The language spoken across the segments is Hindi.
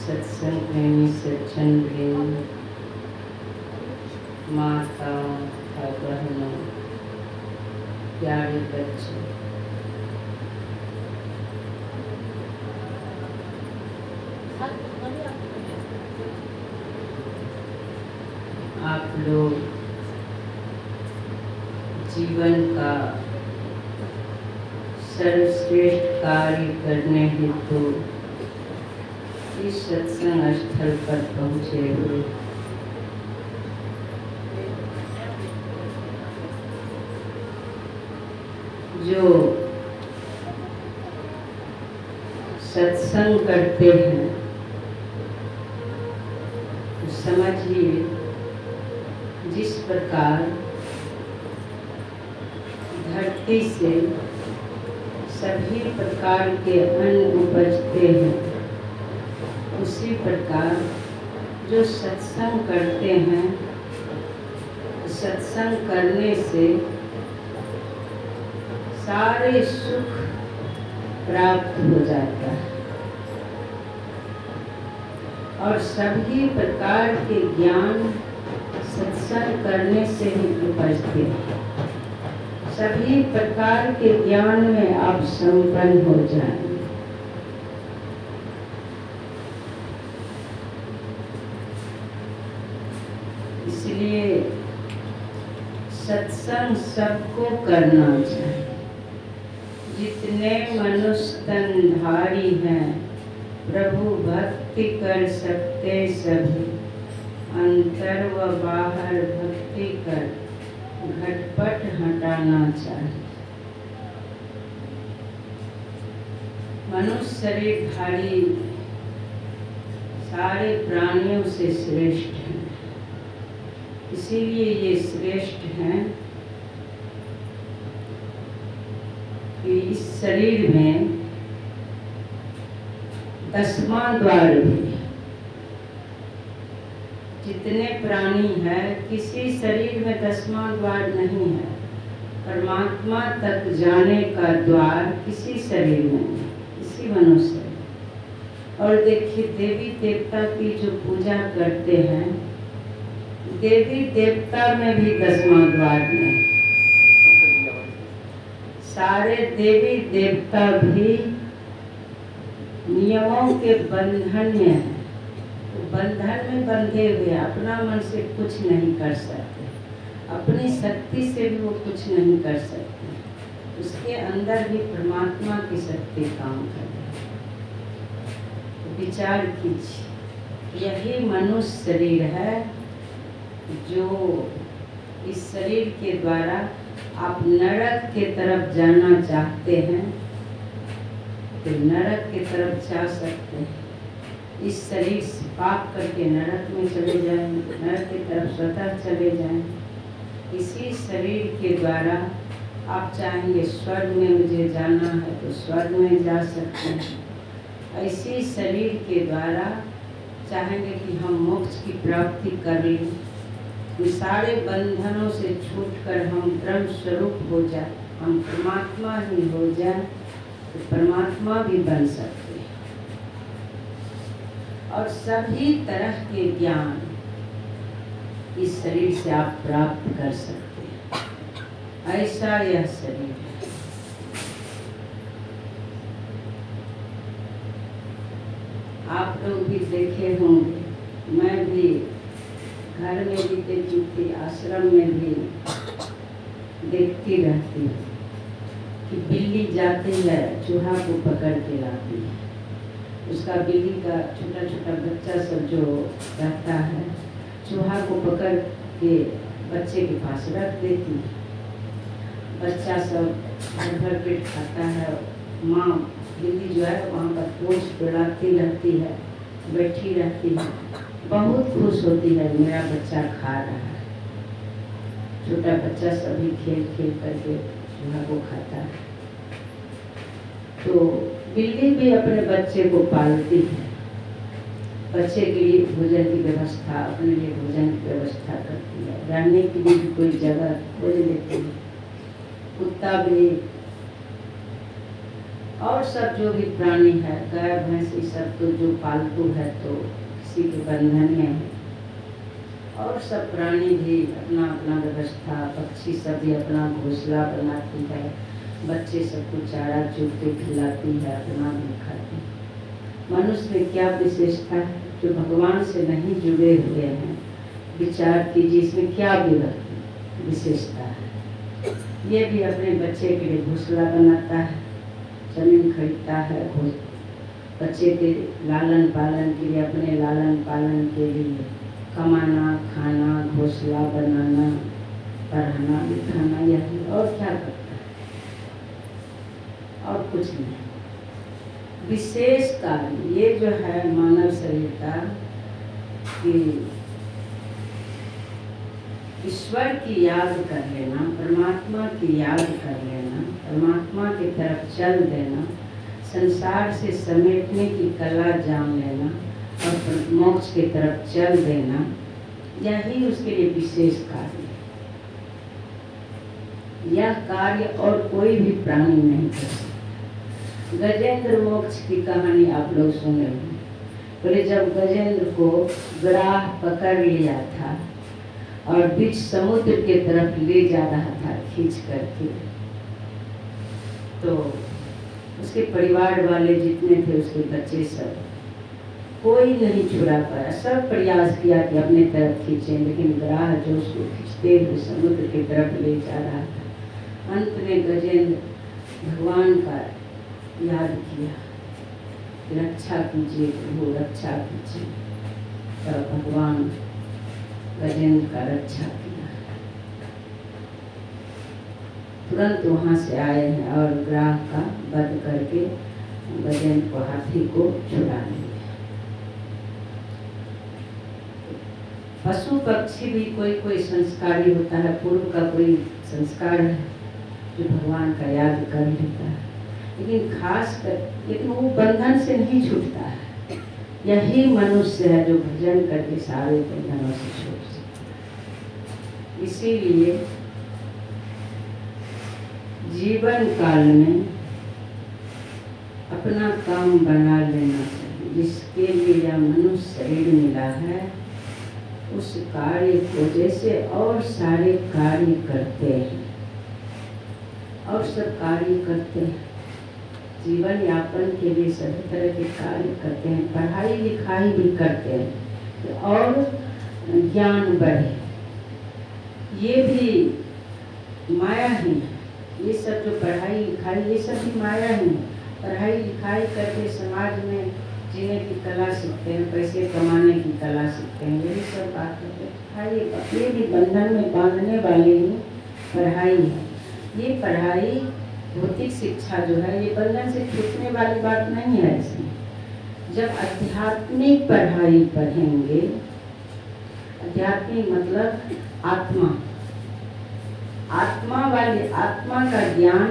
सत्संग प्रेमी सज्जन वृंद, माता और बहनों, प्यारे बच्चे, आप लोग जीवन का सर्वश्रेष्ठ कार्य करने हेतु इस सत्संग स्थल पर पहुँचे हुए। जो सत्संग करते हैं तो समझिए, जिस प्रकार धरती से सभी प्रकार के अन्न उपजते हैं, उसी प्रकार जो सत्संग करते हैं, सत्संग करने से सारे सुख प्राप्त हो जाता है और सभी प्रकार के ज्ञान सत्संग करने से ही उपजते हैं। सभी प्रकार के ज्ञान में आप संपन्न हो जाएं। इसलिए सत्संग सबको करना चाहिए। जितने मनुष्य तनधारी हैं, प्रभु भक्ति कर सकते सभी, अंतर व बाहर भक्ति कर घटपट हटाना चाहिए। मनुष्य शरीरधारी सारे प्राणियों से श्रेष्ठ है। इसीलिए ये श्रेष्ठ हैं कि इस शरीर में 10वां द्वार भी, जितने प्राणी हैं किसी शरीर में 10वां द्वार नहीं है। परमात्मा तक जाने का द्वार किसी शरीर में नहीं, इसी मनुष्य। और देखिए देवी देवता की जो पूजा करते हैं, देवी देवता में भी 10वां द्वार में सारे देवी देवता भी नियमों के बंधन में हैं। तो बंधन में बंधे हुए अपना मन से कुछ नहीं कर सकते, अपनी शक्ति से भी वो कुछ नहीं कर सकते। उसके अंदर भी परमात्मा की शक्ति काम कर रही है। तो विचार कीजिए, यही मनुष्य शरीर है जो इस शरीर के द्वारा आप नरक के तरफ जाना चाहते हैं तो नरक की तरफ जा सकते हैं। इस शरीर से पाप करके नरक में चले जाएंगे, नरक की तरफ स्वतः चले जाएंगे। इसी शरीर के द्वारा आप चाहेंगे स्वर्ग में मुझे जाना है तो स्वर्ग में जा सकते हैं। इसी शरीर के द्वारा चाहेंगे कि हम मोक्ष की प्राप्ति कर लें, इन सारे बंधनों से छूटकर हम ब्रह्म स्वरूप हो जाए, हम परमात्मा ही हो जाए, तो परमात्मा भी बन सकते हैं। और सभी तरह के ज्ञान इस शरीर से आप प्राप्त कर सकते हैं। ऐसा यह शरीर है। आप लोग भी देखे होंगे, मैं भी घर में भी देखती थी, आश्रम में भी देखती रहती हूँ कि बिल्ली जाती है चूहा को पकड़ के लाती है। उसका बिल्ली का छोटा छोटा बच्चा सब जो रहता है, चूहा को पकड़ के बच्चे के पास रख देती है। बच्चा सब भर भर पेट खाता है। माँ बिल्ली जो है वहाँ पर पोंछ पिलाती रहती है, बैठी रहती है, बहुत खुश होती है मेरा बच्चा खा रहा है। छोटा बच्चा सभी खेल खेल करके चूहा को खाता है। तो बिल्ली भी अपने बच्चे को पालती है, बच्चे के लिए भोजन की व्यवस्था, अपने लिए भोजन की व्यवस्था करती है, रहने के लिए भी कोई जगह खोज लेती है। कुत्ता भी और सब जो भी प्राणी है, गाय भैंस ये सब तो जो पालतू है तो किसी के बंधन में है। और सब प्राणी भी अपना अपना व्यवस्था, पक्षी सब भी अपना घोंसला बनाती है, बच्चे सबको चारा चुग के खिलाती है, अपना भी खाती है। मनुष्य में क्या विशेषता है जो भगवान से नहीं जुड़े हुए हैं? विचार कीजिए, इसमें क्या विशेषता है? ये भी अपने बच्चे के लिए घोंसला बनाता है, जमीन खरीदता है, बच्चे के लालन पालन के लिए, अपने लालन पालन के लिए कमाना, खाना, घोंसला बनाना, पढ़ाना लिखाना, यही। और क्या करता है? और कुछ नहीं। विशेष कार्य ये जो है मानव शरीर का कि ईश्वर की याद कर लेना, परमात्मा की याद कर लेना, परमात्मा की तरफ चल देना, संसार से समेटने की कला जान लेना और मोक्ष की तरफ चल देना, यही उसके लिए विशेष कार्य है। यह कार्य और कोई भी प्राणी नहीं कर सकता। गजेंद्र मोक्ष की कहानी आप लोग सुने होंगे। बोले जब गजेंद्र को ग्राह पकड़ लिया था और बीच समुद्र के तरफ ले जा रहा था खींच करके, तो उसके परिवार वाले जितने थे, उसके बच्चे सब, कोई नहीं छुड़ा पाया। सब प्रयास किया कि अपने तरफ खींचें, लेकिन ग्राह जो उसको खींचते हुए समुद्र की तरफ ले जा रहा था। अंत में गजेंद्र भगवान का याद किया, रक्षा कीजिए प्रभु, रक्षा कीजिए। तब भगवान गजेंद्र का रक्षा किया। तुरंत वहाँ से आए हैं और ग्राह का वध करके गजेंद्र को, हाथी को छुड़ा लिया। पशु पक्षी भी कोई कोई संस्कारी होता है, पूर्व का कोई संस्कार है जो भगवान का याद कर लेता है, लेकिन खास कर, लेकिन वो बंधन से नहीं छूटता है। यही मनुष्य है जो भजन करके सारे बंधनों से छूट सकता है। इसीलिए जीवन काल में अपना काम बना लेना चाहिए। जिसके लिए यह मनुष्य शरीर मिला है उस कार्य को जैसे और सारे कार्य करते हैं और सब कार्य करते हैं, जीवन यापन के लिए सभी तरह के कार्य करते हैं, पढ़ाई लिखाई भी करते हैं और ज्ञान बढ़े। ये भी माया ही है। ये सब जो पढ़ाई लिखाई ये सब भी माया ही है। पढ़ाई लिखाई करके समाज में जीने की कला सीखते हैं, पैसे कमाने की कला सीखते हैं, यही सब बात है। ये भी बंधन में बांधने वाली ही पढ़ाई है। ये पढ़ाई भौतिक शिक्षा जो है ये बंधन से छूटने वाली बात नहीं है। इसमें जब आध्यात्मिक पढ़ाई पढ़ेंगे, आध्यात्मिक मतलब आत्मा, आत्मा वाले आत्मा का ज्ञान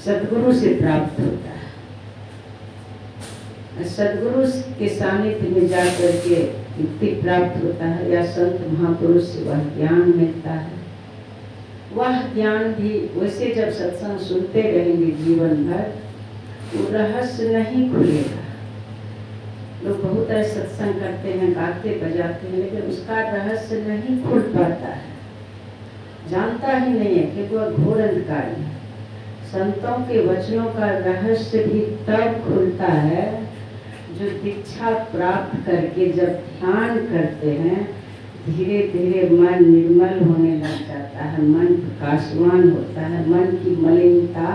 सद्गुरु से प्राप्त होता है। सद्गुरु के सानिध्य में जाकर के मुक्ति प्राप्त होता है या संत महापुरुष से वह ज्ञान मिलता है। वह ज्ञान भी वैसे जब सत्संग सुनते रहेंगे जीवन भर वो रहस्य नहीं खुलेगा। लोग बहुत ऐसे सत्संग करते हैं, गाते बजाते हैं, लेकिन उसका रहस्य नहीं खुल पाता है, जानता ही नहीं है कि वह घोर अंधकार है। संतों के वचनों का रहस्य भी तब खुलता है जो दीक्षा प्राप्त करके जब ध्यान करते हैं, धीरे धीरे मन निर्मल होने लग जाता है, मन प्रकाशवान होता है, मन की मलिनता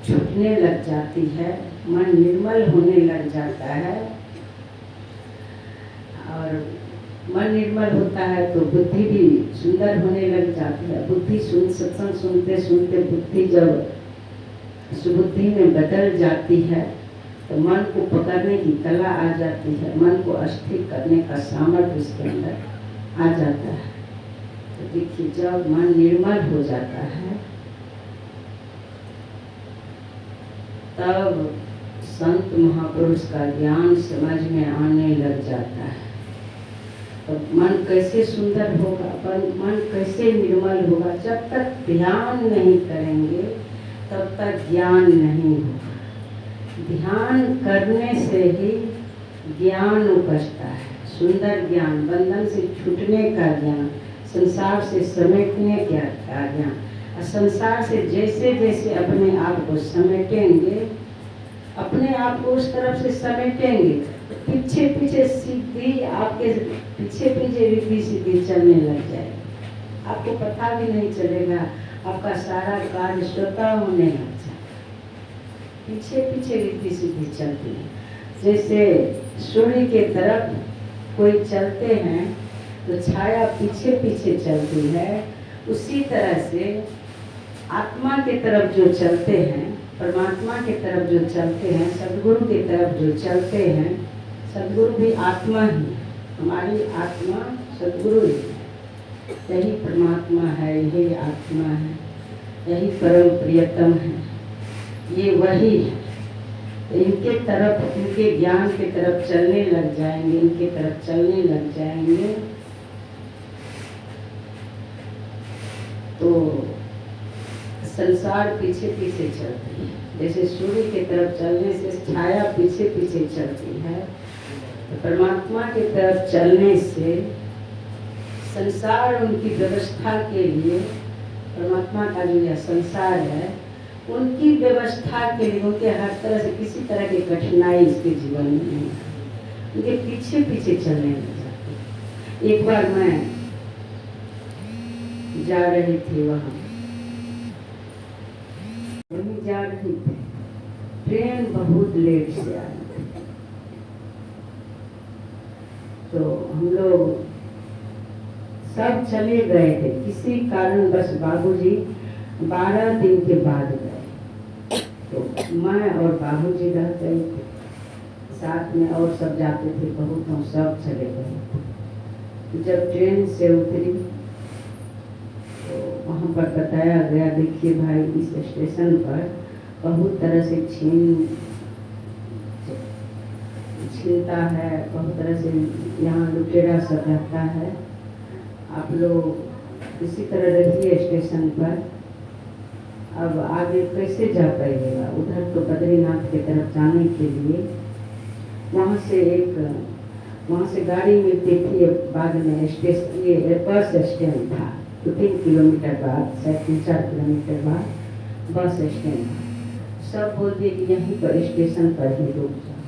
छूटने लग जाती है, मन निर्मल होने लग जाता है। और मन निर्मल होता है तो बुद्धि भी सुंदर होने लग जाती है। बुद्धि सत्संग सुनते सुनते बुद्धि जब सुबुद्धि में बदल जाती है तो मन को पकड़ने की कला आ जाती है, मन को अस्थिर करने का सामर्थ्य उसके अंदर आ जाता है। तो देखिए जब मन निर्मल हो जाता है तब संत महापुरुष का ज्ञान समझ में आने लग जाता है। तो मन कैसे सुंदर होगा, मन कैसे निर्मल होगा। जब तक ध्यान नहीं करेंगे तब तक ज्ञान नहीं होगा। ध्यान करने से ही ज्ञान उपजता है, सुंदर ज्ञान, बंधन से छूटने का ज्ञान, संसार से समेटने का ज्ञान। और संसार से जैसे जैसे अपने आप को समेटेंगे, अपने आप को उस तरफ से समेटेंगे, पीछे पीछे सीधी आपके पीछे पीछे रिद्धि सीधी चलने लग जाएगी। आपको पता भी नहीं चलेगा, आपका सारा कार्य स्वतः होने लग जाएगा। पीछे पीछे रिद्धि सीधी चलती है। जैसे सूर्य के तरफ कोई चलते हैं तो छाया पीछे पीछे चलती है, उसी तरह से आत्मा के तरफ जो चलते हैं, परमात्मा के तरफ जो चलते हैं, सद्गुरु की तरफ जो चलते हैं, सद्गुरु भी आत्मा ही, हमारी आत्मा सद्गुरु ही है। यही परमात्मा है, यही आत्मा है, यही परम प्रियतम है, ये वही है। इनके तरफ, इनके ज्ञान के तरफ चलने लग जाएंगे, इनके तरफ चलने लग जाएंगे तो संसार पीछे पीछे चलती है। जैसे सूर्य की तरफ चलने से छाया पीछे पीछे चलती है, तो परमात्मा की तरफ चलने से संसार उनकी व्यवस्था के लिए, परमात्मा का जो यह संसार है उनकी व्यवस्था के लिए, उनके हर तरह से किसी तरह की कठिनाई इसके जीवन में नहीं है, उनके पीछे पीछे चलने लग जाते। एक बार मैं जा रही थी, वहीं जा रही थी, ट्रेन बहुत लेट से आई, तो हम लोग सब चले गए थे। किसी कारण बस बाबूजी 12 दिन के बाद गए, तो मैं और बाबूजी रह गए थे, साथ में और सब जाते थे, बहुत हम सब चले गए। जब ट्रेन से उतरी तो वहाँ पर बताया गया, देखिए भाई इस स्टेशन पर बहुत तरह से छीनता है, बहुत तरह से यहाँ लुटेरा सब रहता है, आप लोग इसी तरह रहिए स्टेशन पर, अब आगे कैसे जा पाइएगा? उधर तो बद्रीनाथ की तरफ जाने के लिए वहाँ से गाड़ी मिलती थी। बाद में स्टेशन, ये बस स्टैंड था, 2-3 किलोमीटर बाद, शायद 3-4 किलोमीटर बाद बस स्टैंड था। सब बोल दिए कि यहीं पर स्टेशन पर ही रुक जाओ।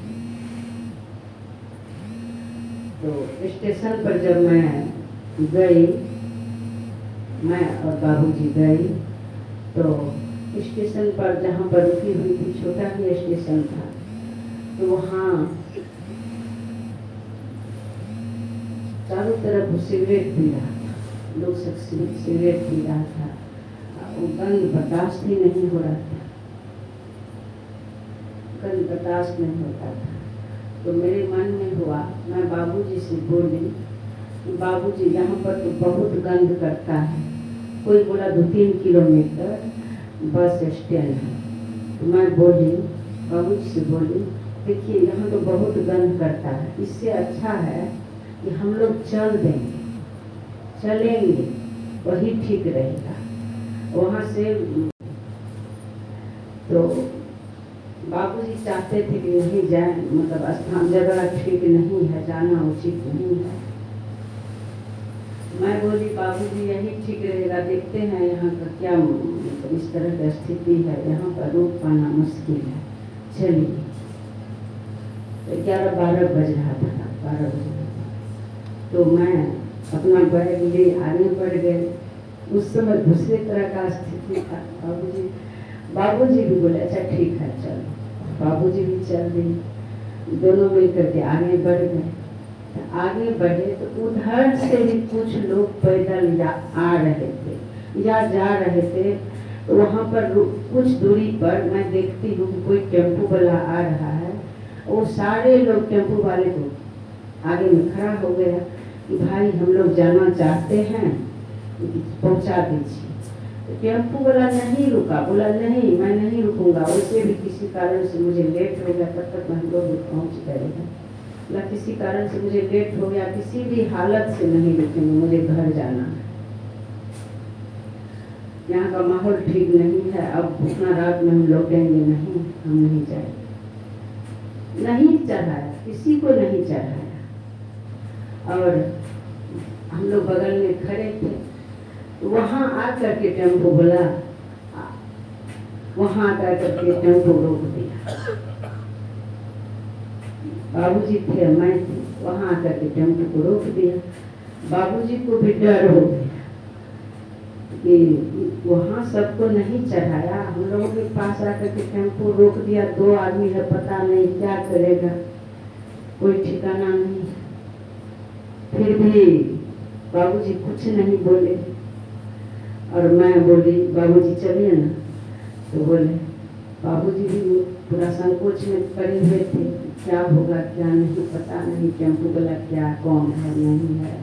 तो स्टेशन पर जब मैं गई, मैं और बाबूजी गई, तो स्टेशन पर जहाँ पर रुकी हुई थी, छोटा ही स्टेशन था, तो वहाँ चारों तरफ सिगरेट पी रहा था, लोग सब सिगरेट पी रहा था। वो गंध बर्दाश्त ही नहीं हो रहा था, गंध बर्दाश्त नहीं होता था। तो मेरे मन में हुआ, मैं बाबूजी से बोली, बाबूजी यहाँ पर तो बहुत गंध करता है। कोई बोला 2-3 किलोमीटर बस स्टैंड है। तो मैं बोली, बाबूजी से बोली, देखिए यहाँ तो बहुत गंध करता है, इससे अच्छा है कि हम लोग चल देंगे, चलेंगे, वही ठीक रहेगा। वहाँ से तो बाबूजी चाहते थे कि नहीं जाए, मतलब स्थान जगह ठीक नहीं है, जाना उचित नहीं है। मैं बोली, बाबूजी यही ठीक रहेगा, देखते हैं यहाँ का क्या मतलब इस तरह की स्थिति है, यहाँ पर रोक पाना मुश्किल है, चलिए। 11-12 बज रहा था, 12 बज रहा था। तो मैं अपना बैग ले आगे बढ़ गए। उस समय दूसरे तरह का स्थिति था। बाबूजी भी बोले अच्छा ठीक है चलो। बाबूजी भी चल दिए, दोनों मिलकर के आगे बढ़ गए। आगे बढ़े तो उधर से भी कुछ लोग पैदल आ रहे थे या जा रहे थे। तो वहाँ पर कुछ दूरी पर मैं देखती हूँ कि कोई टेम्पो वाला आ रहा है। वो सारे लोग टेम्पो वाले को आगे में खड़ा हो गया कि भाई हम लोग जाना चाहते हैं, पहुँचा दीजिए। तो टेम्पो वाला नहीं रुका, बोला नहीं मैं नहीं रुकूंगा, वैसे भी किसी कारण से मुझे लेट हो गया, तब तक हम लोग पहुँच गए हैं। या किसी कारण से मुझे लेट हो गया, किसी भी हालत से नहीं रुकेंगे, मुझे घर जाना है, यहाँ का माहौल ठीक नहीं है, अब उतना रात में हम लौटेंगे नहीं, हम नहीं जाएंगे। नहीं चढ़ाया, किसी को नहीं चढ़ाया। और हम लोग बगल में खड़े थे, तो वहाँ आकर के टेम्पो बोला, वहाँ आकर के टेम्पो रोक दिया। बाबूजी थे, मैं थी, वहाँ आकर के टेम्पो को रोक दिया। बाबूजी को भी डर हो गया कि वहाँ सबको नहीं चढ़ाया, हम लोगों के पास आकर के टेम्पो रोक दिया, 2 आदमी है, पता नहीं क्या करेगा, कोई ठिकाना नहीं। फिर भी बाबूजी कुछ नहीं बोले। और मैं बोली बाबूजी चलिए ना, तो बोले, बाबूजी भी पूरा संकोच में पड़े हुए थे, क्या होगा क्या नहीं, पता नहीं टेम्पो वाला क्या कौन है नहीं है।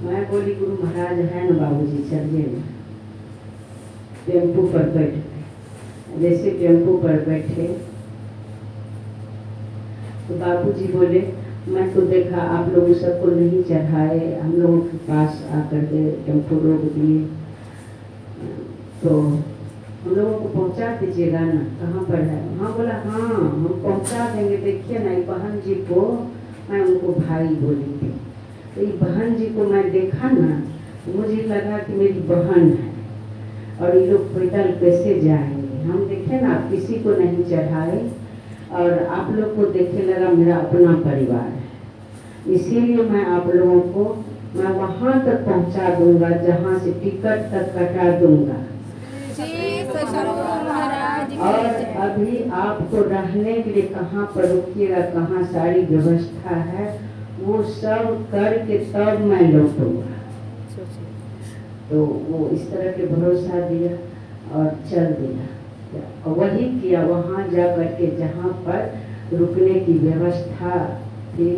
मैं बोली गुरु महाराज है ना बाबूजी चलिए ना। टेम्पो पर बैठ गए। जैसे टेम्पो पर बैठे तो बाबूजी बोले, मैं तो देखा आप लोगों सबको नहीं चढ़ाए, हम लोगों के पास आकर के टेम्पो रोक दिए, तो हम लोगों को पहुंचा दीजिएगा ना, कहाँ पर है? हाँ बोला हाँ हम पहुंचा देंगे। देखिए ना, बहन जी को, मैं उनको भाई बोली थी, तो ये बहन जी को मैं देखा ना, तो मुझे लगा कि मेरी बहन है, और ये लोग पैदल कैसे जाएंगे। हम देखे ना, आप किसी को नहीं चढ़ाए, और आप लोग को देखे लगा मेरा अपना परिवार है। इसीलिए मैं आप लोगों को मैं वहाँ तक पहुँचा दूंगा, जहाँ से टिकट तक कटा दूंगा। और अभी आपको रहने के लिए कहाँ पर रुकिएगा, कहाँ सारी व्यवस्था है, वो सब करके तब मैं लौटूंगा। तो वो इस तरह के भरोसा दिया और चल दिया। और वही किया, वहाँ जा करके जहाँ पर रुकने की व्यवस्था थी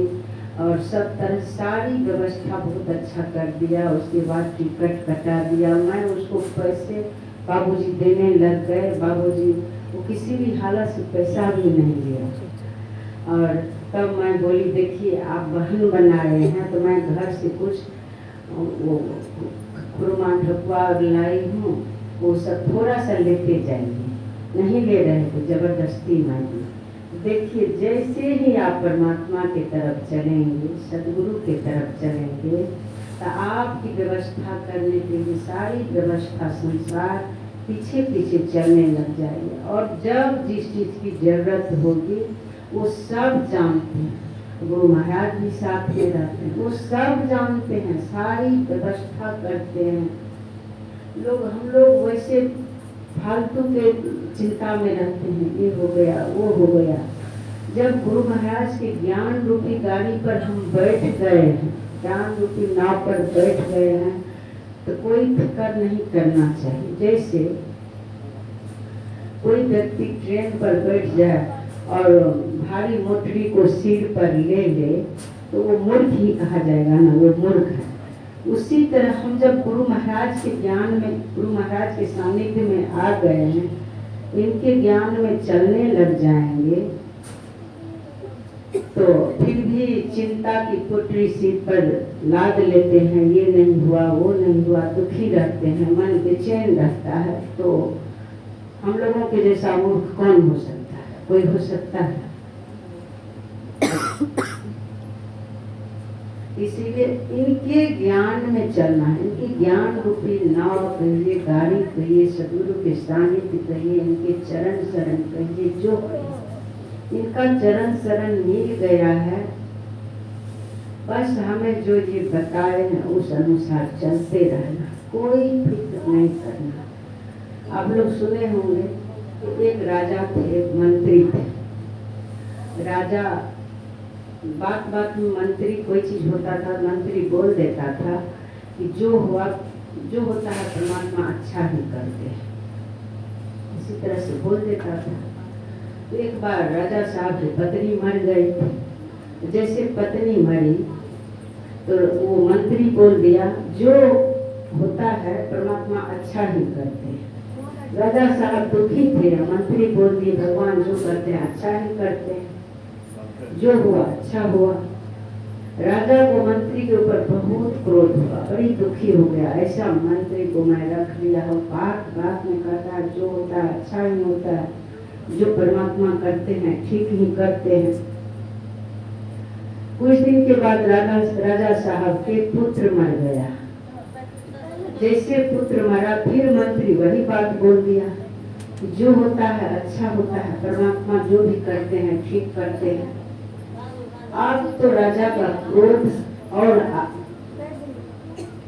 और सब तरह सारी व्यवस्था बहुत अच्छा कर दिया। उसके बाद टिकट कटा दिया। मैं उसको पैसे बाबूजी देने लग गए। बाबूजी वो किसी भी हालत से पैसा भी नहीं दिया। और तब मैं बोली, देखिए आप बहन बना रहे हैं, तो मैं घर से कुछ वो खुरमा ठकुआ लाई हूँ, वो सब थोड़ा सा लेते जाएंगे, नहीं ले रहे तो जबरदस्ती मांगे। देखिए जैसे ही आप परमात्मा की तरफ चलेंगे, सदगुरु की तरफ चलेंगे, तो आपकी व्यवस्था करने के लिए सारी व्यवस्था संसार पीछे पीछे चलने लग जाएगी। और जब जिस चीज़ की जरूरत होगी वो सब जानते हैं। गुरु महाराज भी साथ में रहते हैं, वो सब जानते हैं, सारी व्यवस्था करते हैं। हम लोग वैसे फालतू के चिंता में रहते हैं, ये हो गया वो हो गया। जब गुरु महाराज के ज्ञान रूपी गाड़ी पर हम बैठ गए हैं, ज्ञान रूपी नाव पर बैठ गए हैं, तो कोई फिक्र नहीं करना चाहिए। जैसे कोई व्यक्ति ट्रेन पर बैठ जाए और भारी मोटरी को सिर पर ले ले तो वो मूर्ख ही कहा जाएगा ना, वो मूर्ख है। उसी तरह हम जब गुरु महाराज के ज्ञान में, गुरु महाराज के सानिध्य में आ गए हैं, इनके ज्ञान में चलने लग जाएंगे, तो फिर भी चिंता की पुटरी सिर पर लाद लेते हैं, ये नहीं हुआ वो नहीं हुआ, दुखी रहते हैं, मन बेचैन रहता है। तो हम लोगों के जैसा मूर्ख कौन हो सकता है? कोई हो सकता है? इसीलिए इनके ज्ञान में चलना है, इनके ज्ञान रूपी नाव कहिए, गाड़ी कहिए, सदगुरु के सानिध्य कहिए, इनके चरण शरण कहिए, जो इनका चरण शरण मिल गया है, बस हमें जो ये बताए हैं उस अनुसार चलते रहना, कोई फिक्र नहीं करना। आप लोग सुने होंगे कि एक राजा थे, एक मंत्री थे। राजा बात बात में मंत्री कोई चीज होता था, मंत्री बोल देता था कि जो हुआ जो होता है परमात्मा अच्छा ही करते हैं, इसी तरह से बोल देता था। तो एक बार राजा साहब की पत्नी मर गई। जैसे पत्नी मरी तो वो मंत्री बोल दिया जो होता है परमात्मा अच्छा ही करते हैं। राजा साहब दुखी थे, मंत्री बोल दिए भगवान जो करते हैं अच्छा ही करते हैं, जो हुआ अच्छा हुआ। राजा को मंत्री के ऊपर बहुत क्रोध हुआ, बड़ी दुखी हो गया, ऐसा मंत्री को मैं रख लिया हूँ, बात बात में कहता है जो होता है अच्छा ही होता है, जो परमात्मा करते हैं ठीक ही करते हैं। कुछ दिन के बाद राजा साहब के पुत्र मर गया। जैसे पुत्र मरा फिर मंत्री वही बात बोल दिया, जो होता है अच्छा होता है, परमात्मा जो भी करते हैं ठीक करते हैं। अब तो राजा का क्रोध और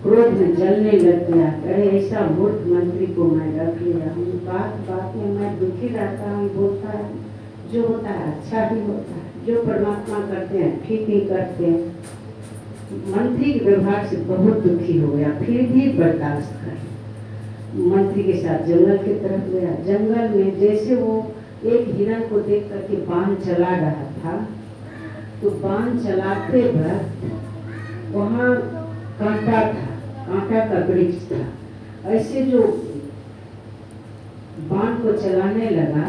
क्रोध में जलने लग गया, कहे ऐसा मूर्ख मंत्री को मैं रख लिया हूँ, बात बात में मैं दुखी रहता हूँ, बोलता है जो होता है अच्छा ही होता है, जो परमात्मा करते हैं ठीक ही करते हैं। मंत्री के व्यवहार से बहुत दुखी हो गया, फिर भी बर्दाश्त कर मंत्री के साथ जंगल की तरफ गया। जंगल में जैसे वो एक हिरण को देख करके बाण चला रहा था, तो बाण चलाते वक्त वहाँ कांटा था, कांटा का वृक्ष था। ऐसे जो बाण को चलाने लगा,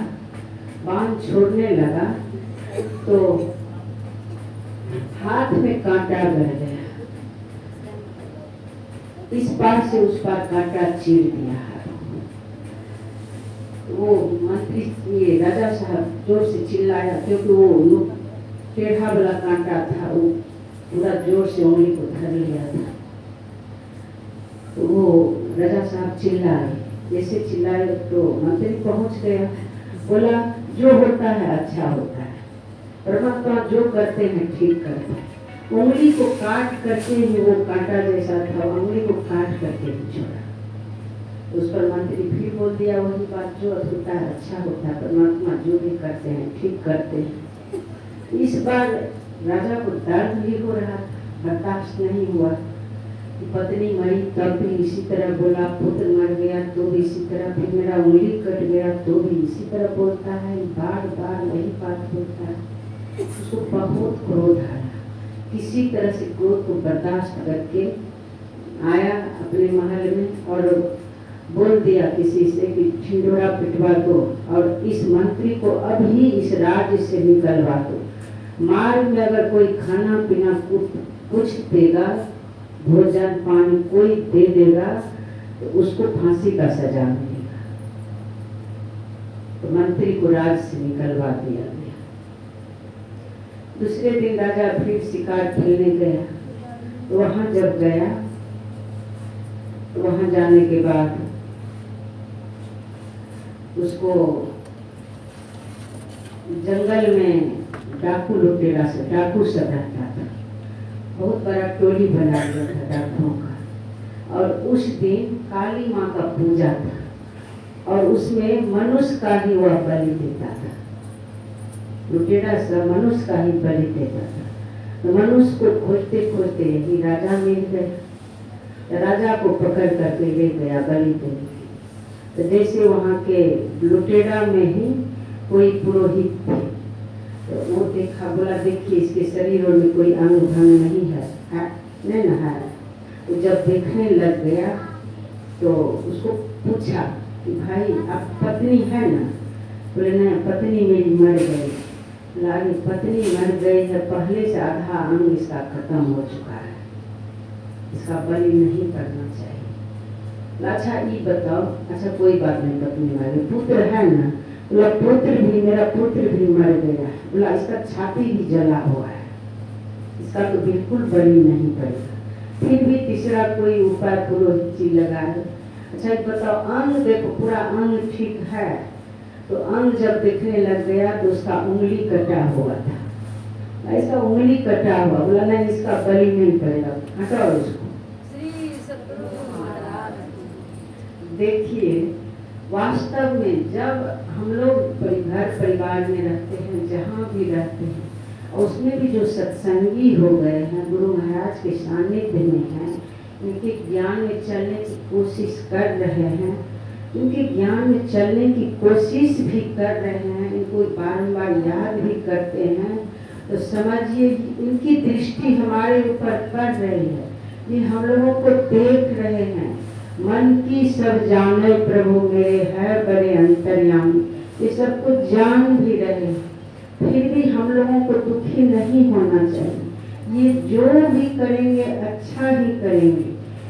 बाण छोड़ने लगा, तो हाथ में कांटा गड़ गया, इस पार से उस पार कांटा चीर दिया। वो मंत्री ये राजा साहब जोर से चिल्लाया, क्योंकि वो टेढ़ा वाला कांटा था, वो पूरा जोर से उंगली को धर लिया था। तो वो राजा साहब चिल्लाए, जैसे चिल्लाए तो मंत्री पहुंच गया, बोला जो होता है अच्छा होता है, परमात्मा जो करते हैं ठीक करते हैं। उंगली को काट करके ही वो कांटा जैसा था, उंगली को काट करके ही छोड़ा। उस पर मंत्री फिर बोल दिया वही बात, जो होता है अच्छा होता है, परमात्मा जो भी करते हैं ठीक करते हैं। इस बार राजा को दर्द भी हो रहा था, बर्दाश्त नहीं हुआ। पत्नी मरी तब भी इसी तरह बोला, पुत्र मर गया तो भी इसी तरह, फिर मेरा उंगली कट गया तो भी इसी तरह बोलता है, बार बार वही बात बोलता है। उसको बहुत क्रोध आया, किसी तरह से क्रोध को बर्दाश्त करके आया अपने महल में और बोल दिया किसी से कि छिंदोरा पिटवा दो और इस मंत्री को अभी इस राज्य से निकलवा दो। मार्ग में अगर कोई खाना पीना कुछ देगा, भोजन पानी कोई दे देगा, तो उसको फांसी का सजा मिलेगा। तो मंत्री को राज से निकलवा दिया गया। दूसरे दिन राजा फिर शिकार खेलने गया, तो वहां जब गया तो वहां जाने के बाद उसको जंगल में डाकू लुटेरा से डाकू सब रहता था, बहुत बड़ा टोली बना दिया था डाकुओं का। और उस दिन काली माँ का पूजा था और उसमें मनुष्य का ही वह बलि देता था। लुटेरा सब मनुष्य का ही बलि देता था। तो मनुष्य को खोजते खोजते यही राजा मिल गया। राजा को पकड़ करके ले गया बलि देने। तो जैसे वहाँ के लुटेरा में ही कोई पुरोहित थे, तो वो देखा, बोला देखिए इसके शरीर में कोई अंग भंग नहीं है, नहीं ना है। तो जब देखने लग गया तो उसको पूछा कि भाई आप पत्नी है ना? बोले नहीं, पत्नी मेरी मर गई। बोला पत्नी मर गई है, पहले से आधा अंग इसका खत्म हो चुका है, इसका बलि नहीं करना चाहिए। अच्छा ये बताओ, अच्छा कोई बात नहीं, पत्नी मर गई, पुत्र है ना? बोला पुत्र भी, मेरा पुत्र भी मर गया। बोला इसका छाती भी जला हुआ है, इसका तो बिल्कुल बलि नहीं पड़ेगा। फिर भी तीसरा कोई उपाय पुरोहित जी लगा दो। अच्छा बताओ अंग देखो, पूरा अंग ठीक है। तो अंग जब देखने लग गया तो उसका उंगली कटा हुआ था, ऐसा उंगली कटा हुआ। बोला नहीं इसका बलि नहीं पड़ेगा, हटाओ इसको। देखिए वास्तव में जब हम लोग घर परिवार में रहते हैं, जहाँ भी रहते हैं, और उसमें भी जो सत्संगी हो गए हैं, गुरु महाराज के सानिध्य में हैं, इनके ज्ञान में चलने की कोशिश कर रहे हैं, इनके ज्ञान में चलने की कोशिश भी कर रहे हैं, इनको बारंबार याद भी करते हैं, तो समझिए इनकी दृष्टि हमारे ऊपर पड़ रही है। ये हम लोगों को देख रहे हैं। मन की सब जाने प्रभु मेरे है बड़े अंतर्यामी, ये सब कुछ जान भी रहे, फिर भी हम लोगों को दुखी नहीं होना चाहिए। ये जो भी करेंगे अच्छा ही करेंगे।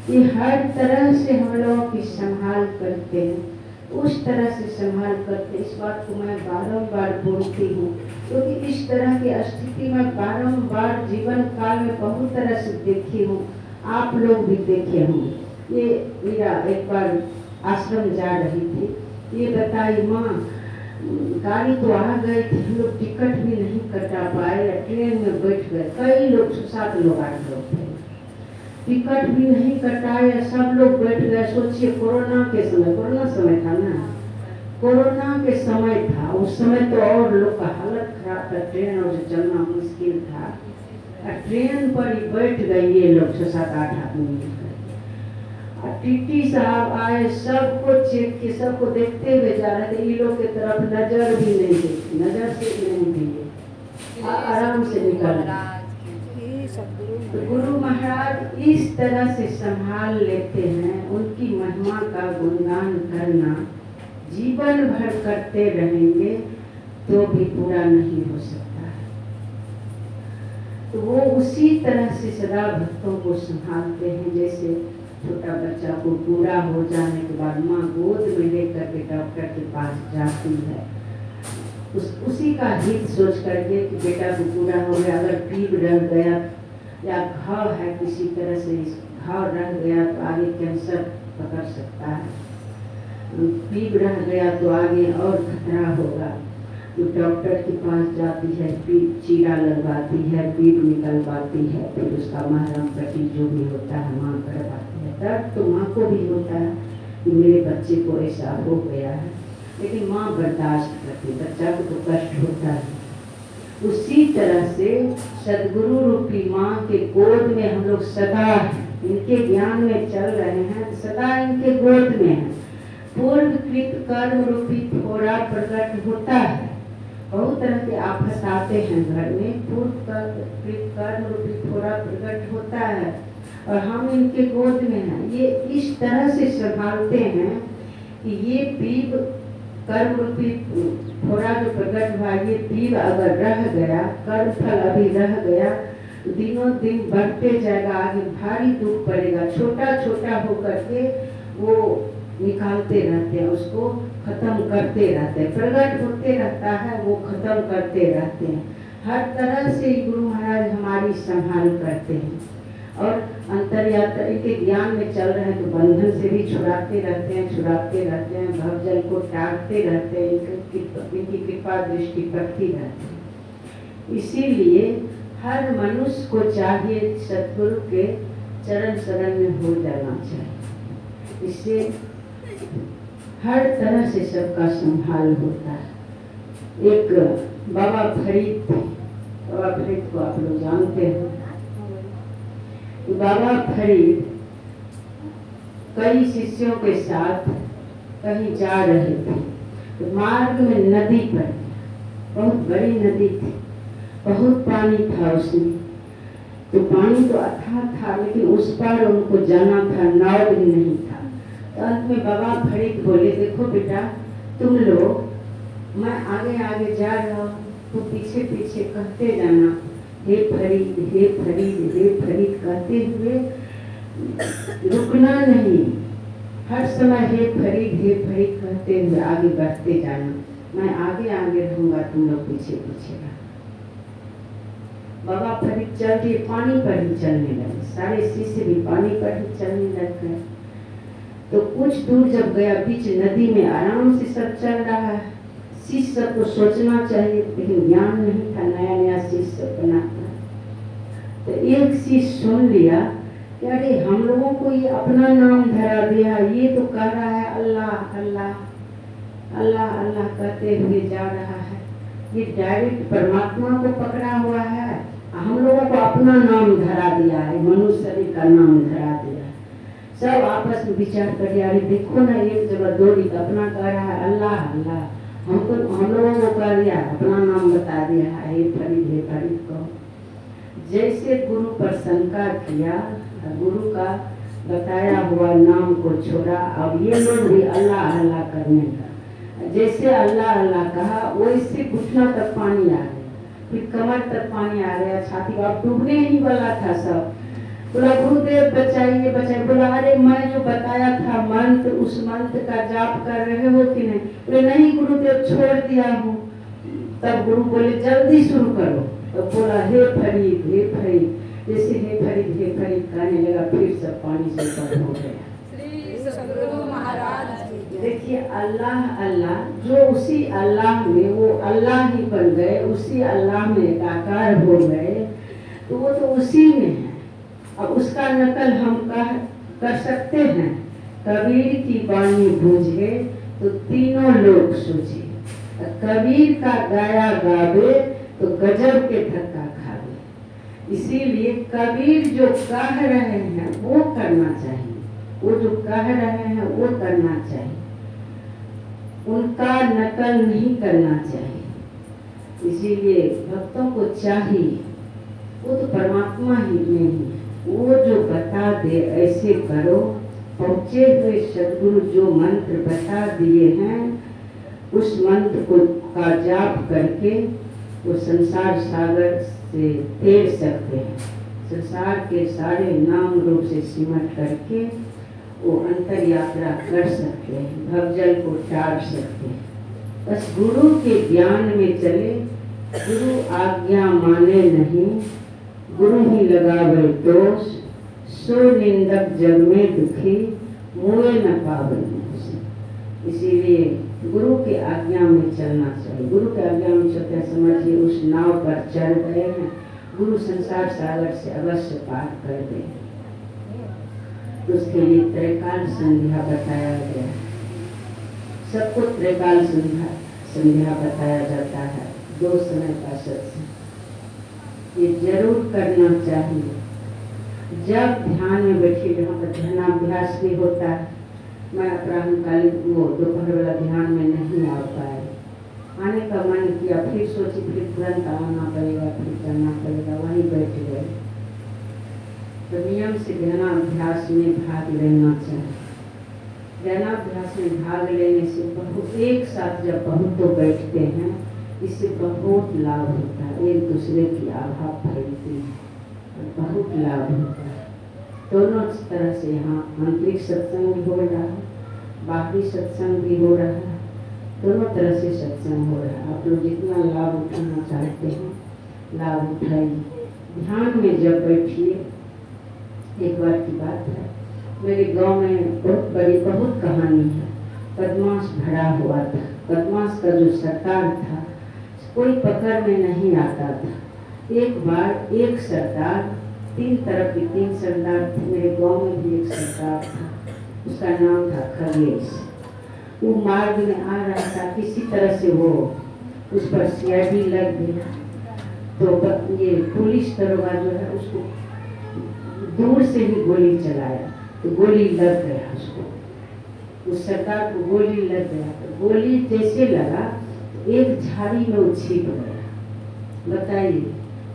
ये हर तरह से हम लोगों की संभाल करते हैं, उस तरह से संभाल करते। इस बात को मैं बारंबार बोलती हूँ, क्योंकि इस तरह की स्थिति में बारंबार जीवन काल में बहुत तरह से देखी हूँ, आप लोग भी देखे होंगे। ये मेरा एक बार आश्रम जा रही थी, ये बताई माँ गाड़ी तो आ गई थी, हम लोग टिकट भी नहीं कटा पाए, ट्रेन में बैठ गए, कई लोग 7 लोग 8 लोग थे, टिकट भी नहीं कटाए, सब लोग बैठ गए। सोचिए कोरोना के समय, कोरोना समय था ना, कोरोना के समय था, उस समय तो और लोग का हालत खराब था, ट्रेन और चलना मुश्किल था। ट्रेन पर ही बैठ गए ये लोग 6-7-8 आदमी। टीटी साहब आए, सबको चेक किए, सबको देखते हुए जा रहे थे, ये लोग की तरफ नजर भी नहीं देखी, नजर से नहीं दिए, आराम से निकल। तो गुरु महाराज इस तरह से संभाल लेते हैं। उनकी महिमा का गुणगान करना जीवन भर करते रहेंगे तो भी पूरा नहीं हो सकता है। तो वो उसी तरह से सदा भक्तों को संभालते हैं। जैसे छोटा बच्चा को पूरा हो जाने के बाद माँ गोद में लेकर के डॉक्टर के पास जाती है, उसी का हित सोच करके कि बेटा को पूरा हो गया। अगर पीप रह गया या घाव है, किसी तरह से घाव रह गया तो आगे कैंसर पकड़ सकता है, पीप रह गया तो आगे और खतरा होगा। तो डॉक्टर के पास जाती है, पीप चीरा लगवाती है, पीप निकलवाती है, फिर उसका महरम पट्टी जो भी होता है माँ करवाती है। दर्द तो माँ को भी होता है कि मेरे बच्चे को ऐसा हो गया है, लेकिन माँ बर्दाश्त करती, बच्चा को तो कष्ट होता है। उसी तरह से सदगुरु रूपी माँ के गोद में हम लोग सदा इनके ज्ञान में चल रहे हैं, सदा इनके गोद में है। पूर्वकृत कर्म रूपी थोड़ा प्रकट होता है, बहुत तरह के आफत आते हैं घर में, पूर्वकृत कर्म रूपी थोड़ा प्रकट होता है और हम इनके गोद में हैं। ये इस तरह से संभालते हैं कि ये पीब कर्म रूपी थोड़ा जो प्रकट हुआ, ये पीब अगर रह गया, कर्म फल अभी रह गया, दिनों दिन बढ़ते जाएगा, आगे भारी दुख पड़ेगा। छोटा छोटा होकर के वो निकालते रहते हैं, उसको खत्म करते रहते हैं, प्रकट होते रहता है, वो खत्म करते रहते हैं। हर तरह से गुरु महाराज हमारी संभाल करते हैं और अंतर्यात्री के ज्ञान में चल रहे हैं तो बंधन से भी छुड़ाते रहते हैं, भवजल को टारते रहते हैं, इनकी कृपा दृष्टि पड़ती रहती है। इसीलिए हर मनुष्य को चाहिए सद्गुरु के चरण शरण में हो जाना चाहिए। इससे हर तरह से सबका संभाल होता है। एक बाबा फरीद को आप लोग जानते हैं। बाबा फरीद कई शिष्यों के साथ कहीं जा रहे थे तो मार्ग में नदी पर, बहुत बड़ी नदी थी, बहुत पानी था उसमें। तो पानी तो अथाह था लेकिन उस पार उनको जाना था, नाव भी नहीं था। तो अंत में बाबा फरीद बोले, देखो बेटा तुम लोग, मैं आगे आगे जा रहा हूँ तो पीछे पीछे कहते जाना, हे फरीद हे फरीद हे फरीद कहते हुए रुकना नहीं। हर समय हे फरीद कहते हुए आगे बढ़ते जाना। मैं आगे आगे रहूंगा, तुम लोग पीछे पीछे रहना। बाबा फरीद चल दिए, पानी पर ही चलने लगे। सारे शिष्य भी पानी पर ही चलने लग गए। तो कुछ दूर जब गया, बीच नदी में आराम से सब चल रहा है। शिष्य सबको सोचना चाहिए लेकिन ज्ञान नहीं था, नया नया शिष्य बना था। तो एक शिष्य सुन लिया कि अरे हम लोगों को ये अपना नाम धरा दिया, ये तो कह रहा है अल्लाह अल्लाह अल्लाह अल्लाह कहते हुए जा रहा है, ये डायरेक्ट परमात्मा को पकड़ा हुआ है। हम लोगों को अपना नाम धरा दिया है, मनुष्य का नाम धरा दिया है। सब आपस में विचार कर, अरे देखो ना एक जगह दौड़ी अपना कह रहा है अल्लाह अल्लाह, हम लोगों को कह दिया, अपना नाम बता दिया है, हे फरीद कहो। जैसे गुरु पर शंका किया, गुरु का बताया हुआ नाम को छोड़ा। अब ये लोग भी अल्लाह अल्लाह करने का, जैसे अल्लाह अल्लाह कहा वैसे घुटना तक पानी आ गया, फिर कमर तक पानी आ गया, छाती का डूबने ही वाला था सब। बोला गुरुदेव बचाइए बचाइए। बोला अरे मैं जो बताया था मंत्र, उस मंत्र का जाप कर रहे हो कि नहीं? बोले नहीं गुरुदेव छोड़ दिया हूँ। तब गुरु बोले जल्दी शुरू करो। तो बोला हे फरीद जैसे हे फरीद कहने लगा, फिर सब पानी से ऊपर हो गया। श्री सद्गुरु महाराज। देखिए अल्लाह अल्लाह, जो उसी अल्लाह में वो अल्लाह ही बन गए, उसी अल्लाह में एकाकार हो गए, तो वो तो उसी में है। अब उसका नकल हम कर सकते हैं। कबीर की बानी बूझे तो तीनों लोग सूझे, कबीर का गाया गावे तो गजब के धक्का खावे। इसीलिए कबीर जो कह रहे हैं वो करना चाहिए, वो जो कह रहे हैं वो करना चाहिए, उनका नकल नहीं करना चाहिए। इसीलिए भक्तों को चाहिए, वो तो परमात्मा ही नहीं है, वो जो बता दे ऐसे करो। पहुँचे हुए सद्गुरु जो मंत्र बता दिए हैं उस मंत्र को का जाप करके वो संसार सागर से तैर सकते हैं। संसार के सारे नाम रूप से सिमट करके वो अंतर यात्रा कर सकते हैं, भवजल को टार सकते हैं। बस गुरु के ज्ञान में चले, गुरु आज्ञा माने नहीं, गुरु ही लगावे दोष, सो निंदक जग में दुखी, मुए न पावे। इसीलिए गुरु के आज्ञा में चलना चाहिए। गुरु के आज्ञा में चलते समझिए उस नाव पर चढ़ गए हैं, गुरु संसार सागर से अवश्य पार कर दे। उसके लिए त्रैकाल संध्या बताया गया। सबको त्रैकाल संध्या बताया जाता है, 2 समय का सत्संग ये जरूर करना चाहिए। जब ध्यान में बैठिए, जहाँ पर ध्यानाभ्यास भी होता है। मैं अपराह्नकालीन वो दोपहर वाला ध्यान में नहीं आ पाए, आने का मन किया, फिर सोची फिर तुरंत आना पड़ेगा, फिर करना पड़ेगा, वहीं बैठ गए। तो नियम से ध्यानाभ्यास में भाग लेना चाहिए। ध्यानाभ्यास में भाग लेने से बहुत, एक साथ जब बहुत तो बैठते हैं, इससे बहुत लाभ होता है, एक दूसरे की आभा फैलती है, बहुत लाभ होता है। दोनों तरह से यहाँ आंतरिक सत्संग भी हो रहा है, बाकी सत्संग भी हो रहा है, दोनों तरह से सत्संग हो रहा है। आप लोग जितना लाभ उठाना चाहते हैं लाभ उठाइए। ध्यान में जब बैठिए, एक बार की बात है, मेरे गांव में बहुत कहानी है। बदमाश भरा हुआ था। बदमाश का जो सरदार था कोई पकड़ में नहीं आता था। एक बार एक सरदार, 3 तरफ के 3 सरदार थे। मेरे गांव में भी एक सरदार था, उसका नाम था खगेश। वो मार्ग में आ रहा था, किसी तरह से वो उस पर सीआईडी लग गया। तो ये पुलिस दरोगा जो है उसको दूर से ही गोली चलाया, तो गोली लग गया उसको। उस सरदार को गोली लग गया, तो गोली जैसे लगा एक झाड़ी में वो छिप गया। बताइए,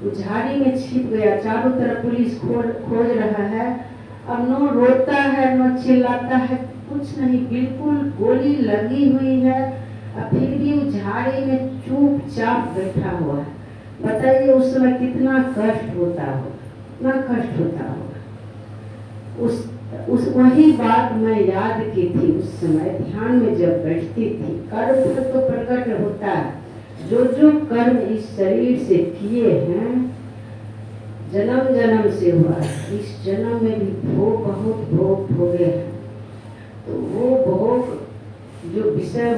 वो झाड़ी में छिप गया। चारों तरफ पुलिस खोज रहा है। अब न रोता है न चिल्लाता है, कुछ नहीं, बिल्कुल गोली लगी हुई है। अब फिर भी वो झाड़ी में चुपचाप बैठा हुआ है। बताइए उस समय कितना कष्ट होता हो, कितना कष्ट होता होगा। उस वही बात मैं याद की थी उस समय ध्यान में जब बैठती थी। कर्म फल तो प्रकट होता है। जो जो कर्म इस शरीर से किए हैं, जन्म जन्म से हुआ है, इस जन्म में भी बहुत भोग भोगे हैं। तो वो भोग जो विषय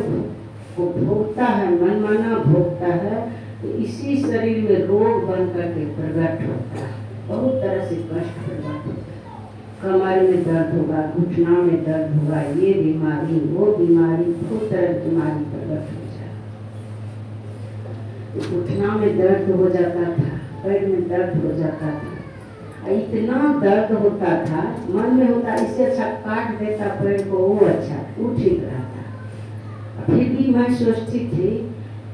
को भोगता है, मनमाना भोगता है, तो इसी शरीर में रोग बन करके प्रकट होता है। बहुत तरह से कष्ट प्रकट होता है। कमर में दर्द होगा, घुटना में दर्द होगा, ये बीमारी वो बीमारी, बहुत तरह की बीमारी प्रकट हो जाए। घुटना में दर्द हो जाता था, पैर में दर्द हो जाता था। इतना दर्द होता था, मन में होता इससे अच्छा काट देता पैर को, वो अच्छा, वो ठीक रहता। फिर भी मैं सोचती थी